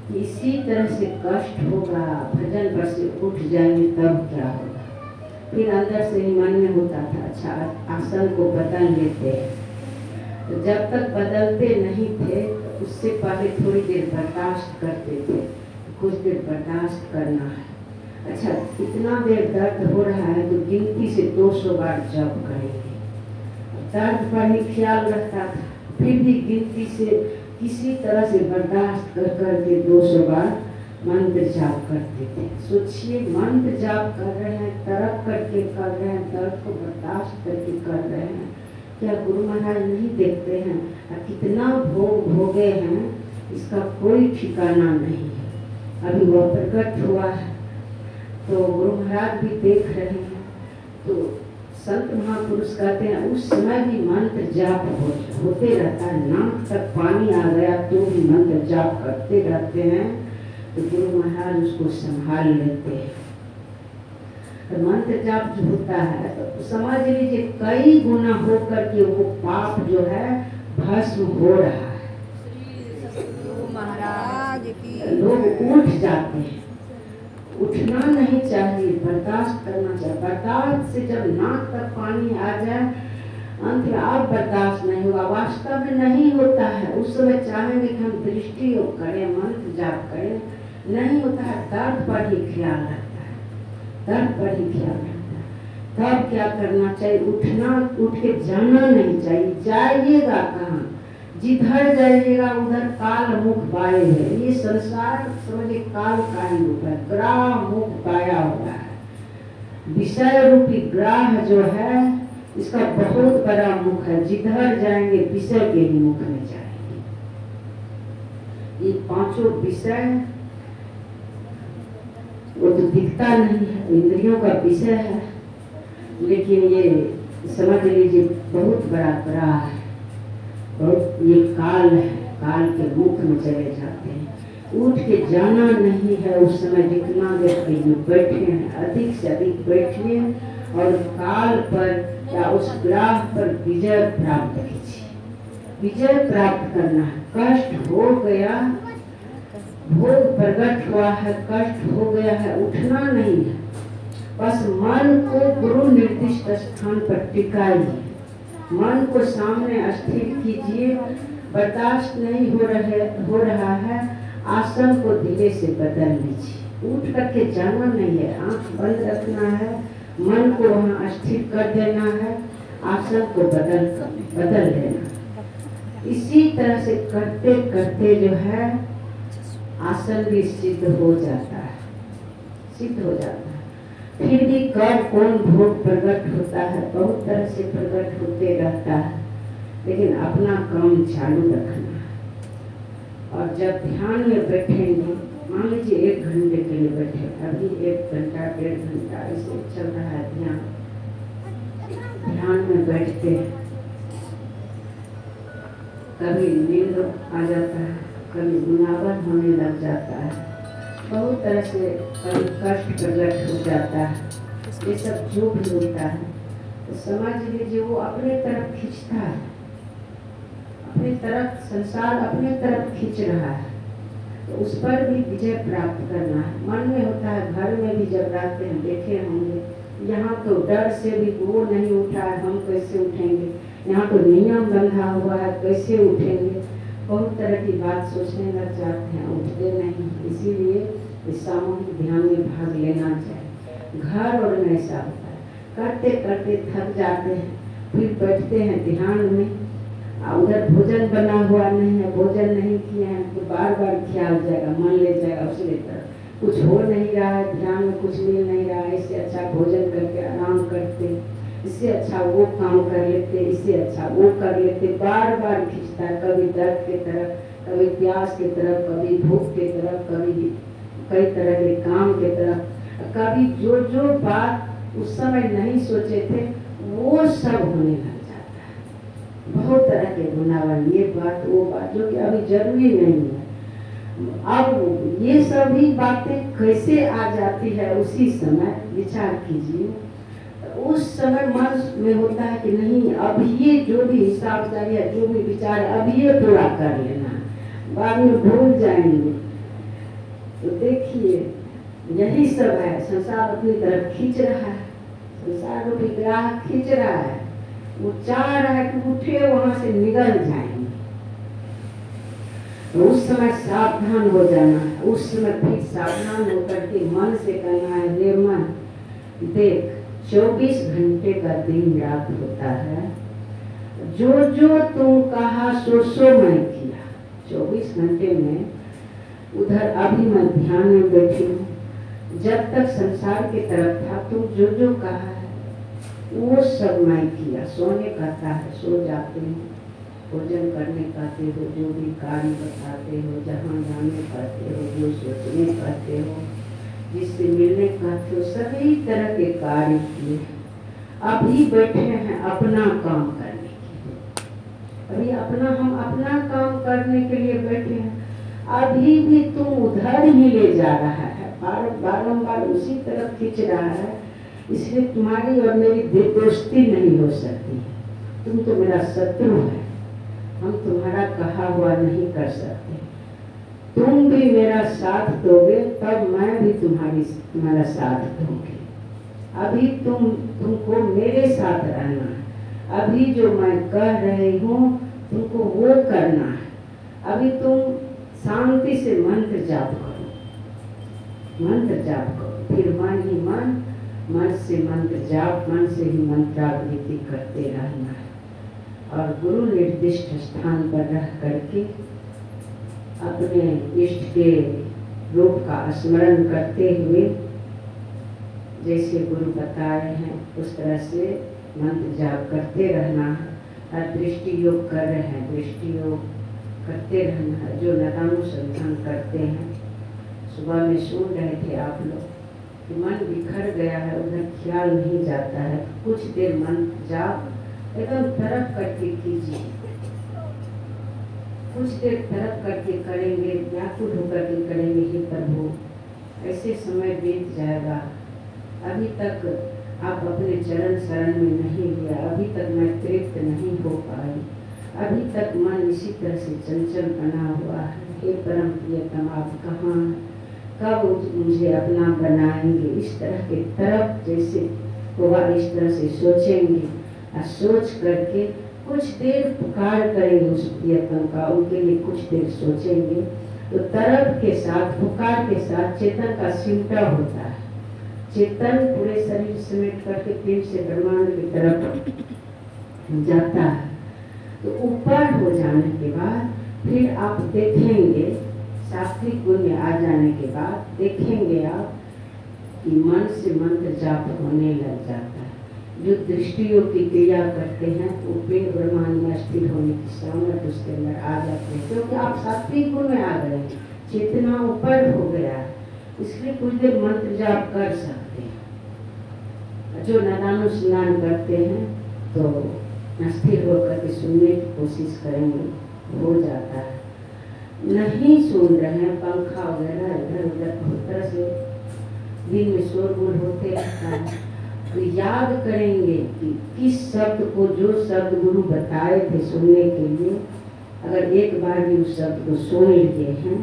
कि इसी तरह से कष्ट होगा, भजन पर से उठ जाएंगे तब क्या होगा। फिर अंदर से ही मन में होता था अच्छा आसन को बदल लेते हैं। तो जब तक बदलते नहीं थे तो उससे पहले थोड़ी देर बर्दाश्त करते थे, कुछ देर बर्दाश्त करना है। अच्छा, इतना देर दर्द हो रहा है तो गिनती से 200 बार जप करेंगे। दर्द पर ही ख्याल रखता था, फिर भी गिनती से किसी तरह से बर्दाश्त कर करके 200 बार मंत्र जाप करते थे। सोचिए, मंत्र जाप कर रहे हैं, तरफ करके कर रहे हैं, दर्द को बर्दाश्त करके कर रहे हैं। क्या गुरु महाराज नहीं देखते हैं कितना भोग भोगे हैं, इसका कोई ठिकाना नहीं है। अभी वह प्रकट हुआ है तो गुरु महाराज भी देख रहे हैं। तो संत महापुरुष कहते हैं उस समय भी मंत्र जाप होते रहता है। नाक तक पानी आ गया तो भी मंत्र जाप करते रहते हैं। तो गुरु महाराज उसको संभाल लेते हैं। तो मंत्र जाप जो होता है तो समझ लीजिए कई गुना हो करके वो पाप जो है भस्म हो रहा है। महाराज की लोग उठ जाते हैं, उठना नहीं चाहिए, बर्दाश्त करना चाहिए। बर्दाश्त से जब नाक तक पानी आ जाए, अंत में आप बर्दाश्त नहीं होगा, वास्तव में नहीं होता है। उस समय चाहेंगे कि हम दृष्टि करें, मंत्र जाप करें, नहीं होता है। दर्द पर ही ख्याल रखता है, दर्द पर ही ख्याल रखता है। तब क्या करना चाहिए? उठ के जाना नहीं चाहिए। जाइएगा कहाँ? जिधर जाइएगा उधर काल मुख बाए है। ये संसार समझे काल का ही रूप है, ग्राह मुख बाया हुआ है। विषय रूपी ग्राह जो है इसका बहुत बड़ा मुख है, जिधर जाएंगे विषय के ही मुख में जाएंगे। ये 5 विषय वो तो दिखता नहीं है, इंद्रियों का विषय है, लेकिन ये समझ लीजिए बहुत बड़ा ग्राह है, बहुत ये काल है, काल के मुख में चले जाते हैं। उठ के जाना नहीं है। उस समय जितना देर बैठे हैं अधिक से अधिक बैठिए और काल पर या उस ग्राह पर विजय प्राप्त कीजिए। विजय प्राप्त करना है। कष्ट हो गया, भोग प्रकट हुआ है, कष्ट हो गया है, उठना नहीं है। बस मन को गुरु निर्दिष्ट स्थान पर टिकाइए, मन को सामने स्थिर कीजिए। बर्दाश्त नहीं हो रहा है, आसन को धीरे से बदल लीजिए। उठ करके जाना नहीं है, आंख बंद रखना है, मन को वहाँ स्थिर कर देना है, आसन को बदल लेना। इसी तरह से करते करते जो है आसन भी सिद्ध हो जाता है, सिद्ध हो जाता है। फिर भी कर कौन भोग प्रकट होता है, बहुत तरह से प्रकट होते रहता है, लेकिन अपना काम चालू रखना है। और जब ध्यान में बैठेंगे, मान लीजिए 1 घंटे के लिए बैठे, अभी 1 घंटा 1.5 घंटा ऐसे चल रहा है ध्यान, ध्यान में बैठते हैं, कभी नींद आ जाता है, कभी गुनाहगार होने लग जाता है, बहुत तरह से कभी कष्ट प्रकट हो जाता है। ये सब जो भी होता है तो समझ लीजिए वो अपने तरफ खींचता है, अपने तरफ संसार अपने तरफ खींच रहा है, तो उस पर भी विजय प्राप्त करना है। मन में होता है, घर में भी जब रहते हैं देखे होंगे, यहाँ तो डर से भी वो नहीं उठा है, हम कैसे उठेंगे, यहाँ तो नियम बंधा हुआ है, कैसे उठेंगे, बहुत तरह की बात सोचने लग जाते हैं, उठते नहीं। इसीलिए इस सामूहिक ध्यान में भाग लेना चाहिए। घर और में ऐसा होता है, करते करते थक जाते हैं, फिर बैठते हैं ध्यान में, उधर भोजन बना हुआ नहीं है, भोजन नहीं किए हैं, तो बार बार ख्याल जाएगा, मन ले जाएगा उसके तरफ, कुछ हो नहीं रहा है, ध्यान में कुछ मिल नहीं रहा है, इससे अच्छा भोजन करके आराम करते, इससे अच्छा वो काम कर लेते, इससे अच्छा वो कर लेते, बार बार खींचता है, कभी दर्द की तरफ, कभी प्यास की तरफ, कभी भूख की तरफ, कभी कई तरह के काम की तरफ, कभी जो जो बात उस समय नहीं सोचे थे वो सब होने लग जाता है। बहुत तरह के गुनाहगार, ये बात वो बात जो कि अभी जरूरी नहीं है। अब ये सभी बातें कैसे आ जाती है, उसी समय विचार कीजिए। उस समय मन में होता है कि नहीं, अब ये जो भी हिसाब जारी है, जो भी विचार है, अब ये पूरा कर लेना, बाद में भूल जाएंगे। तो देखिए यही सब है, संसार अपनी तरफ खींच रहा है, संसार रूपी ग्राहक खींच रहा है, वो चाह रहा है कि उठे वहां से निकल जाएंगे। तो उस समय सावधान हो जाना है, उस समय फिर सावधान होकर के मन से कहना है, निर्मल देख 24 घंटे का दिन रात होता है, जो जो तुम कहा सो मैं किया। 24 घंटे में उधर अभी मैं ध्यान में बैठी हूँ, जब तक संसार के तरफ था तुम जो जो कहा है वो सब मैं किया। सोने कहता है सो जाते हो, भोजन करने कहते हो, जो भी कार्य बताते हो, जहाँ जाने कहते हो, जो सोचने कहते हो, जिससे मिलने कहते हो, सभी तरह के कार्य किए। अभी बैठे हैं अपना काम करने के लिए, अभी हम अपना काम करने के लिए बैठे हैं। अभी भी तुम उधर ही ले जा रहा है, बारंबार उसी तरफ खींच रहा है, इसलिए तुम्हारी और मेरी दोस्ती नहीं हो सकती। तुम तो मेरा शत्रु है, हम तुम्हारा कहा हुआ नहीं कर सकते। तुम भी मेरा साथ दोगे तब मैं भी तुम्हारा साथ दूंगी। अभी तुमको मेरे साथ रहना है, अभी जो मैं कह रही हूँ तुमको वो करना है। अभी तुम शांति से मंत्र जाप करो, मंत्र जाप करो, फिर मन ही मन से मंत्र जाप, मन से ही मंत्रावृत्ति करते रहना है। और गुरु निर्दिष्ट स्थान पर रह करके अपने इष्ट के रूप का स्मरण करते हुए, जैसे गुरु बता रहे हैं उस तरह से मंत्र जाप करते रहना है। दृष्टि योग कर रहे हैं, दृष्टि योग करते रहना है। जो नदानुसंधान करते हैं, सुबह में सुन रहे थे आप लोग कि मन बिखर गया है, उधर ख्याल नहीं जाता है, कुछ देर मंत्र जाप एकदम तरफ करके कीजिए, कुछ देर तरफ करके करेंगे, व्याकुल होकर के करेंगे, हे प्रभु ऐसे समय बीत जाएगा, अभी तक आप अपने चरण शरण में नहीं लिया, अभी तक मैं तृप्त नहीं हो पाई, अभी तक मन इसी तरह से चंचल बना हुआ है। हे परम प्रियतम आप कहाँ, कब मुझे अपना बनाएंगे। इस तरह के तरफ जैसे होगा इस तरह से सोचेंगे, और सोच करके कुछ देर पुकार करेंगे उस प्रियतम का, उनके लिए कुछ देर सोचेंगे। तो तरफ के साथ, पुकार के साथ चेतन का सिमटा होता है, चेतन पूरे शरीर समेट करके फिर से ब्रह्मांड की तरफ जाता है। तो ऊपर हो जाने के बाद फिर आप देखेंगे, सात्विक गुण में आ जाने के बाद देखेंगे आप कि मन से मंत्र जाप होने लग जाता है। जो दृष्टियों की क्रिया करते हैं वो पिंड ब्रह्मांड में स्थिर होने की सामर्थ उसके अंदर आ जाते हैं, क्योंकि आप सात्विक गुण में आ गए, चेतना ऊपर हो गया, इसलिए कुछ देर मंत्र जाप कर सकते हैं। जो नादानुस्नान करते हैं तो स्थिर होकर के सुनने की कोशिश करेंगे, हो जाता है। नहीं सुन रहे हैं, पंखा वगैरह इधर उधर बहुत तरह से दिन में शोरगुल होते रहता है, तो याद करेंगे कि किस शब्द को, जो शब्द गुरु बताए थे सुनने के लिए, अगर एक बार भी उस शब्द को सुन लिए हैं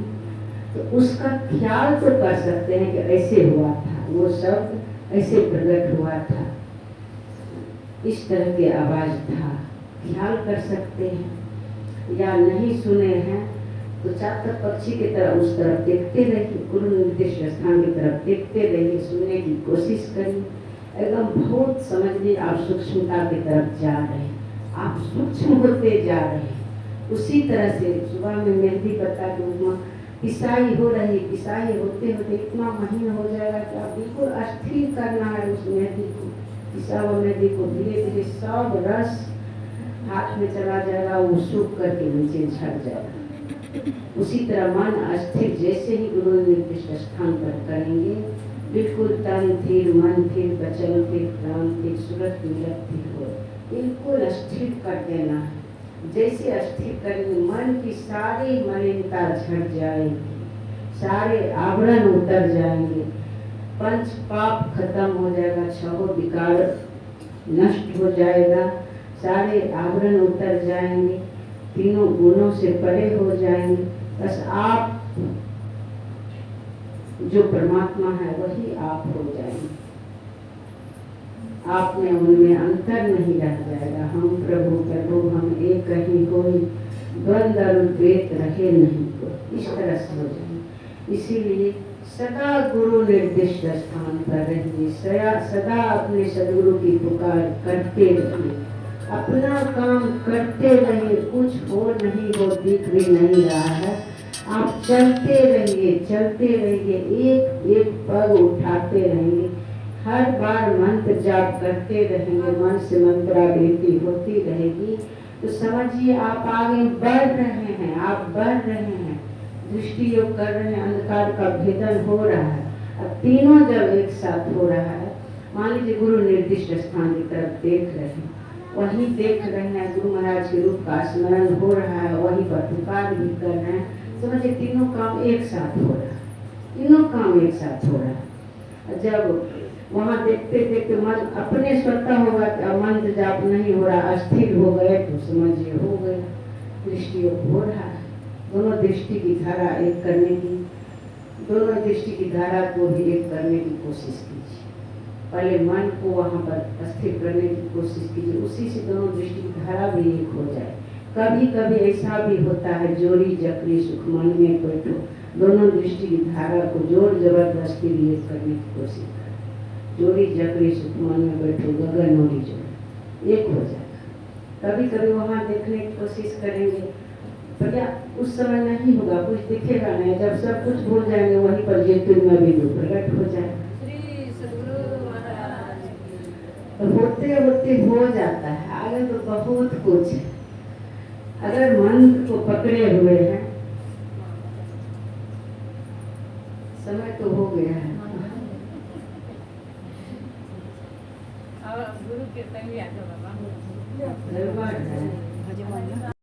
तो उसका ख्याल तो कर सकते हैं कि ऐसे हुआ था, वो शब्द ऐसे प्रकट हुआ था, इस तरह की आवाज था, ख्याल कर सकते हैं। या नहीं सुने हैं तो चातक पक्षी की तरह उस तरफ देखते रहिए, गुरु निर्देश स्थान की तरफ देखते रहिए, सुनने की कोशिश करिए, एकदम बहुत समझिए आप सूक्ष्मता की तरफ जा रहे हैं, आप सूक्ष्म होते जा रहे हैं। उसी तरह से सुबह में मेहंदी पत्ता के उपमा पिसाई हो रही, पिसाई होते होते इतना महीन हो जाएगा कि आप बिल्कुल अस्थिर करना है उस मेहंदी को, पिसा हुआ मेहंदी को, धीरे धीरे सब रस हाथ में चला जाएगा, वो सूख करके नीचे झड़ जाएगा। उसी तरह मन अस्थिर जैसे ही गुरु निर्दिष्ट स्थान पर करेंगे, बिल्कुल तन स्थिर, मन स्थिर, वचन स्थिर, प्राण स्थिर, सूरत स्थिर हो, बिल्कुल स्थिर कर देना है। जैसे स्थिर करेंगे मन की सारी मलिनता झड़ जाएगी, सारे आवरण उतर जाएंगे, पंच पाप खत्म हो जाएगा, छह विकार नष्ट हो जाएगा, सारे आवरण उतर जाएंगे, तीनों गुणों से परे हो जाएंगे। बस आप जो परमात्मा है वही आप हो जाएंगे, आप में उनमें अंतर नहीं रह जाएगा। हम प्रभु प्रभु हम एक ही कोई, द्वंद्व द्वैत रहे नहीं कोई, इस तरह से हो जाएंगे। इसीलिए सदा गुरु निर्दिष्ट स्थान पर रहिए, सदा अपने सदगुरु की पुकार करते रहिए, अपना काम करते रहिए, कुछ हो नहीं हो दिख भी नहीं रहा है, आप चलते रहिए, चलते रहिए, एक एक पग उठाते रहेंगे, हर बार मंत्र जाप करते रहेंगे, मन से मंत्रावृत्ति होती रहेगी, तो समझिए आप आगे बढ़ रहे हैं, आप बढ़ रहे हैं, दृष्टि योग कर रहे हैं, अंधकार का भेदन हो रहा है। अब तीनों जब एक साथ हो रहा है, मान लीजिए गुरु निर्दिष्ट स्थान की तरफ देख रहे हैं, वही देख रहे हैं, गुरु महाराज के रूप का स्मरण हो रहा है, वही पर पुकार भी कर रहे हैं, समझिए तीनों काम एक साथ हो रहा है, तीनों काम एक साथ हो रहा है। जब वहाँ देखते देखते मन अपने स्वतः होगा कि मंत्र जाप नहीं हो रहा, अस्थिर हो गए, तो समझिए हो गया, दृष्टि हो रहा है। दोनों दृष्टि की धारा एक करने की, दोनों दृष्टि की धारा को भी एक करने की कोशिश कीजिए। पहले मन को वहाँ पर स्थिर करने की कोशिश कीजिए, उसी से दोनों दृष्टि की धारा भी एक हो जाए। कभी कभी ऐसा भी होता है, जोड़ी जकड़ी सुख मन में बैठो, दोनों दृष्टि की धारा को जोर जबरदस्ती भी एक करने की कोशिश करें। जोड़ी जकड़ी सुख मन में बैठो, गगन नोरी जोड़ एक हो जाएगा। कभी कभी वहाँ देखने की कोशिश करेंगे, भैया उस समय नहीं होगा, कुछ दिखेगा नहीं, जब सब कुछ भूल जाएंगे वहीं पर ज्योतिर्मय बिंदु प्रकट हो जाएगा। तो होते होते हो जाता है, आगे तो बहुत कुछ है। अगर मन को पकड़े हुए हैं, समय तो हो गया है, गुरु कीर्तन भी आता बाबा। धन्यवाद है।